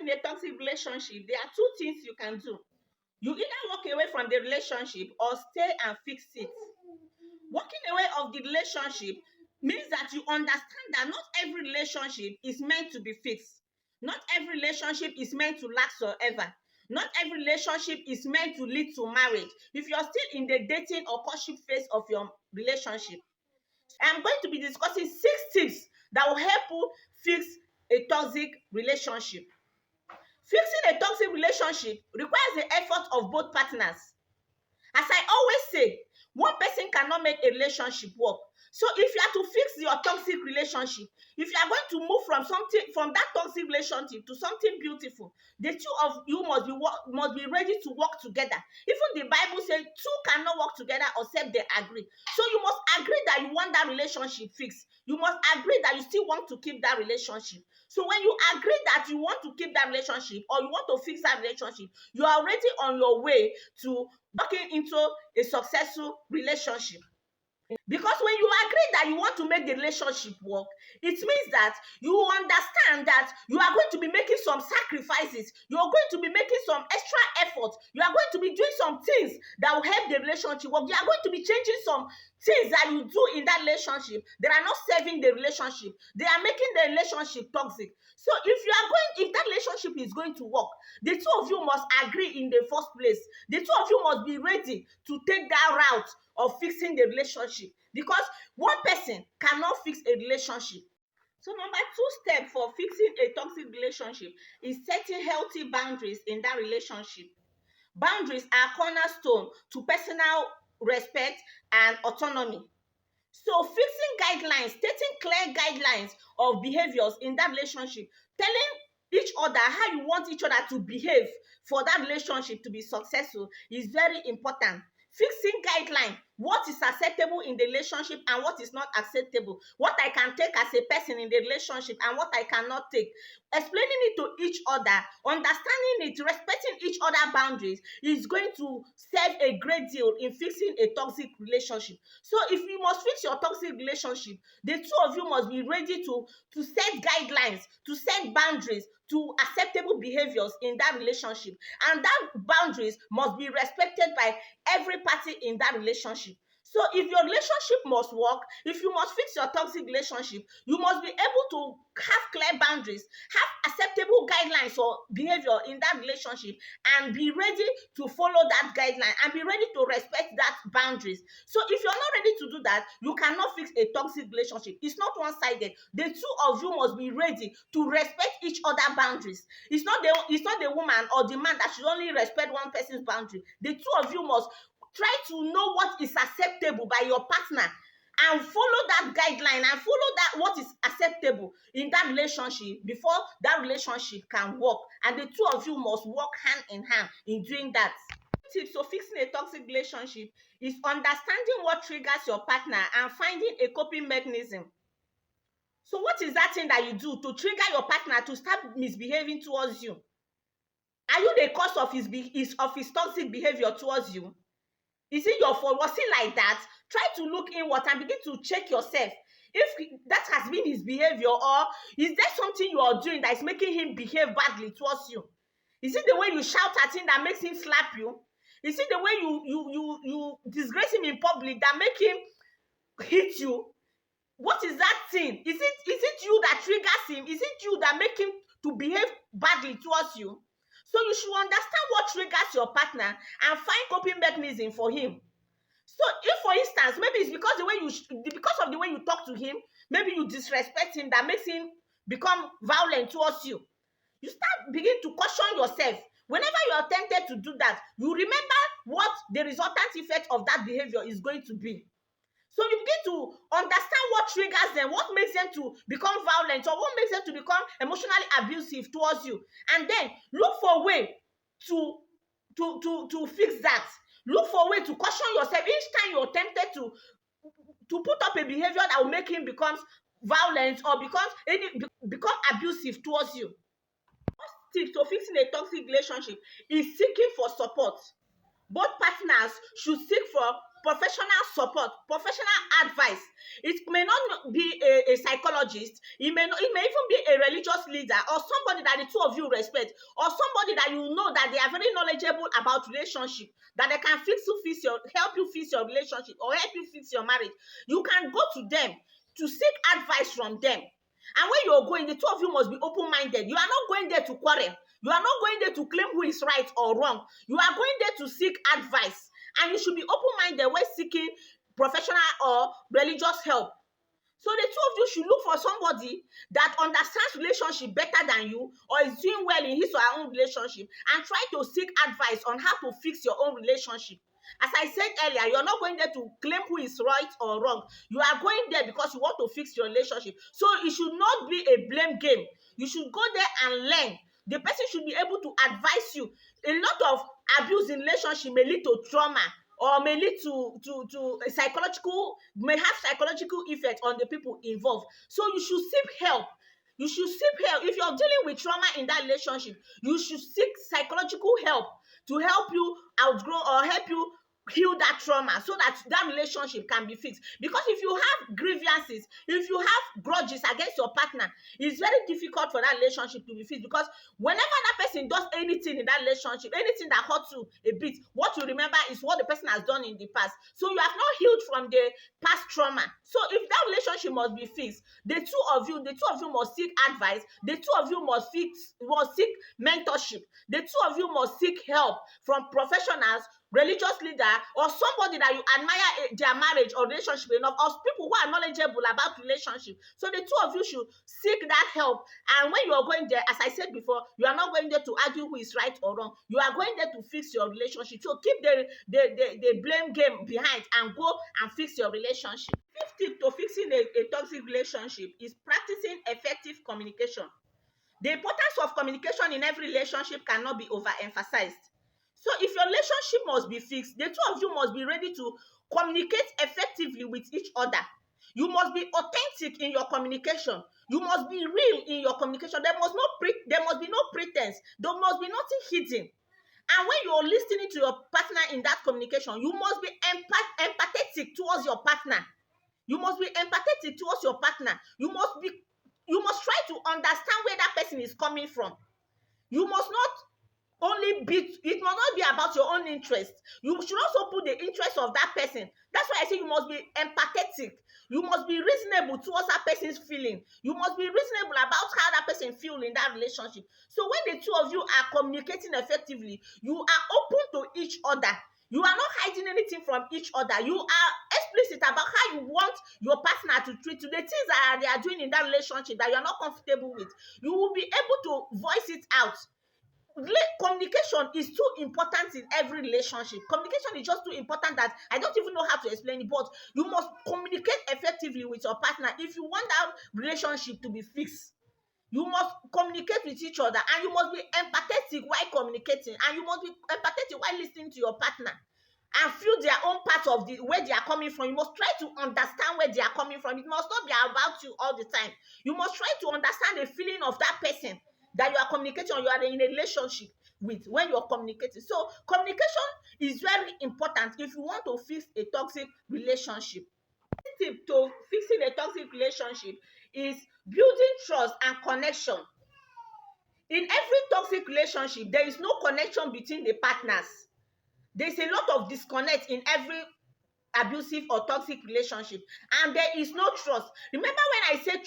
in a toxic relationship, there are two things you can do. You either walk away from the relationship or stay and fix it. Walking away of the relationship means that you understand that not every relationship is meant to be fixed. Not every relationship is meant to last forever. Not every relationship is meant to lead to marriage. If you're still in the dating or courtship phase of your relationship, I'm going to be discussing 6 tips that will help you fix a toxic relationship. Fixing a toxic relationship requires the effort of both partners. As I always say, one person cannot make a relationship work. So if you are to fix your toxic relationship, if you are going to move from that toxic relationship to something beautiful, the two of you must be ready to work together. Even the Bible says two cannot work together except they agree. So you must agree that you want that relationship fixed. You must agree that you still want to keep that relationship. So when you agree that you want to keep that relationship or you want to fix that relationship, you are already on your way to walking into a successful relationship. Because when you agree that you want to make the relationship work, it means that you understand that you are going to be making some sacrifices. You are going to be making some extra effort. You are going to be doing some things that will help the relationship work. You are going to be changing some things that you do in that relationship that are not serving the relationship. They are making the relationship toxic. So if that relationship is going to work, the two of you must agree in the first place. The two of you must be ready to take that route of fixing the relationship, because one person cannot fix a relationship. So number 2 step for fixing a toxic relationship is setting healthy boundaries in that relationship. Boundaries are cornerstone to personal respect and autonomy. So fixing guidelines, stating clear guidelines of behaviors in that relationship, telling each other how you want each other to behave for that relationship to be successful is very important. Fixing guidelines, what is acceptable in the relationship and what is not acceptable, what I can take as a person in the relationship and what I cannot take, explaining it to each other, understanding it, respecting each other's boundaries is going to serve a great deal in fixing a toxic relationship. So if you must fix your toxic relationship, the two of you must be ready to set guidelines, to set boundaries, to acceptable behaviors in that relationship, and that boundaries must be respected by every party in that relationship. So if your relationship must work, if you must fix your toxic relationship, you must be able to have clear boundaries, have acceptable guidelines or behavior in that relationship, and be ready to follow that guideline and be ready to respect that boundaries. So if you're not ready to do that, you cannot fix a toxic relationship. It's not one-sided. The two of you must be ready to respect each other's boundaries. It's not the woman or the man that should only respect one person's boundary. The two of you must try to know what is acceptable by your partner and follow that guideline and follow that what is acceptable in that relationship before that relationship can work, and the two of you must work hand in hand in doing that. Tips for fixing a toxic relationship is understanding what triggers your partner and finding a coping mechanism. So what is that thing that you do to trigger your partner to start misbehaving towards you? Are you the cause of his toxic behavior towards you? Is it your fault? Was it like that? Try to look inward and begin to check yourself. If that has been his behavior, or is there something you are doing that is making him behave badly towards you? Is it the way you shout at him that makes him slap you? Is it the way you disgrace him in public that make him hit you? What is that thing? Is it you that triggers him? Is it you that make him to behave badly towards you? So you should understand what triggers your partner and find coping mechanism for him. So if, for instance, maybe it's because of the way you talk to him, maybe you disrespect him that makes him become violent towards you. You start begin to caution yourself. Whenever you are tempted to do that, you remember what the resultant effect of that behavior is going to be. So you begin to understand what triggers them, what makes them to become violent, or what makes them to become emotionally abusive towards you. And then look for a way to fix that. Look for a way to caution yourself each time you're tempted to put up a behavior that will make him become violent or become abusive towards you. First tip to fixing a toxic relationship is seeking for support. Both partners should seek for professional support, professional advice. It may not be a psychologist, it may even be a religious leader, or somebody that the two of you respect, or somebody that you know that they are very knowledgeable about relationship, that they can help you fix your relationship or help you fix your marriage. You can go to them to seek advice from them. And when you're going, the two of you must be open-minded. You are not going there to quarrel. You are not going there to claim who is right or wrong. You are going there to seek advice. And you should be open-minded when seeking professional or religious help. So the two of you should look for somebody that understands relationship better than you, or is doing well in his or her own relationship, and try to seek advice on how to fix your own relationship. As I said earlier, you're not going there to claim who is right or wrong. You are going there because you want to fix your relationship. So it should not be a blame game. You should go there and learn. The person should be able to advise you. A lot of abuse in relationship may lead to trauma, or may lead to a may have psychological effect on the people involved. So you should seek help. You should seek help. If you're dealing with trauma in that relationship, you should seek psychological help to help you outgrow or help you heal that trauma, so that that relationship can be fixed. Because if you have grievances, if you have grudges against your partner, it's very difficult for that relationship to be fixed. Because whenever that person does anything in that relationship, anything that hurts you a bit, what you remember is what the person has done in the past. So you have not healed from the past trauma. So if that relationship must be fixed, the two of you must seek advice. The two of you must seek mentorship. The two of you must seek help from professionals, religious leader, or somebody that you admire their marriage or relationship enough, or people who are knowledgeable about relationship. So the two of you should seek that help. And when you are going there, as I said before, you are not going there to argue who is right or wrong. You are going there to fix your relationship. So keep the blame game behind and go and fix your relationship. Fifth tip to fixing a toxic relationship is practicing effective communication. The importance of communication in every relationship cannot be overemphasized. So if your relationship must be fixed, the two of you must be ready to communicate effectively with each other. You must be authentic in your communication. You must be real in your communication. There must be no pretense. There must be nothing hidden. And when you're listening to your partner in that communication, you must be empathetic towards your partner. You must be empathetic towards your partner. You must try to understand where that person is coming from. You must not it must not be about your own interest. You should also put the interest of that person. That's why I say you must be empathetic. You must be reasonable towards that person's feeling. You must be reasonable about how that person feels in that relationship. So when the two of you are communicating effectively, you are open to each other. You are not hiding anything from each other. You are explicit about how you want your partner to treat you. The things that they are doing in that relationship that you are not comfortable with, you will be able to voice it out. Communication is too important in every relationship. Communication is just too important that I don't even know how to explain it, but you must communicate effectively with your partner if you want that relationship to be fixed. You must communicate with each other, and you must be empathetic while communicating, and you must be empathetic while listening to your partner and feel their own part of where they are coming from. You must try to understand where they are coming from. It must not be about you all the time. You must try to understand the feeling of that person that you are communicating or you are in a relationship with when you're communicating. So communication is very important if you want to fix a toxic relationship. The tip to fixing a toxic relationship is building trust and connection. In every toxic relationship, there is no connection between the partners. There's a lot of disconnect in every abusive or toxic relationship, and there is no trust. Remember when I said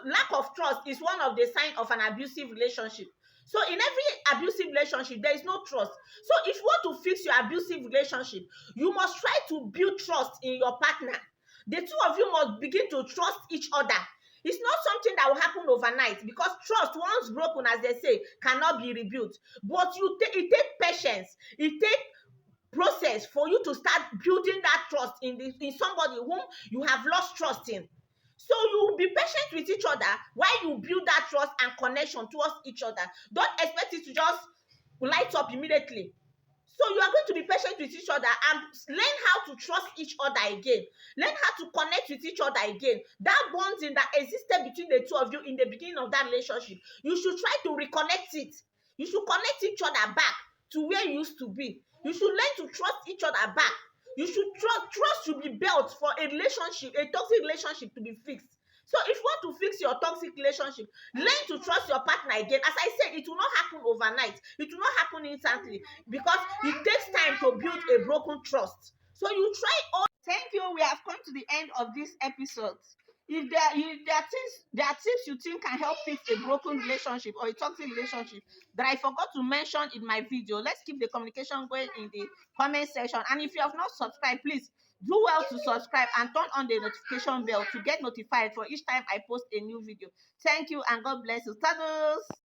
lack of trust is one of the signs of an abusive relationship. So in every abusive relationship, there is no trust. So if you want to fix your abusive relationship, you must try to build trust in your partner. The two of you must begin to trust each other. It's not something that will happen overnight, because trust, once broken, as they say, cannot be rebuilt. But it takes patience. It takes process for you to start building that trust in somebody whom you have lost trust in. So you will be patient with each other while you build that trust and connection towards each other. Don't expect it to just light up immediately. So you are going to be patient with each other and learn how to trust each other again. Learn how to connect with each other again. That bonding that existed between the two of you in the beginning of that relationship, you should try to reconnect it. You should connect each other back to where you used to be. You should learn to trust each other back You should trust should be built for a relationship, a toxic relationship to be fixed. So if you want to fix your toxic relationship, learn to trust your partner again. As I said, it will not happen overnight. It will not happen instantly because it takes time to build a broken trust. So you try all. Thank you. We have come to the end of this episode. If there are tips you think can help fix a broken relationship or a toxic relationship that I forgot to mention in my video, let's keep the communication going in the comment section. And if you have not subscribed, please do well to subscribe and turn on the notification bell to get notified for each time I post a new video. Thank you and God bless you. Toodles.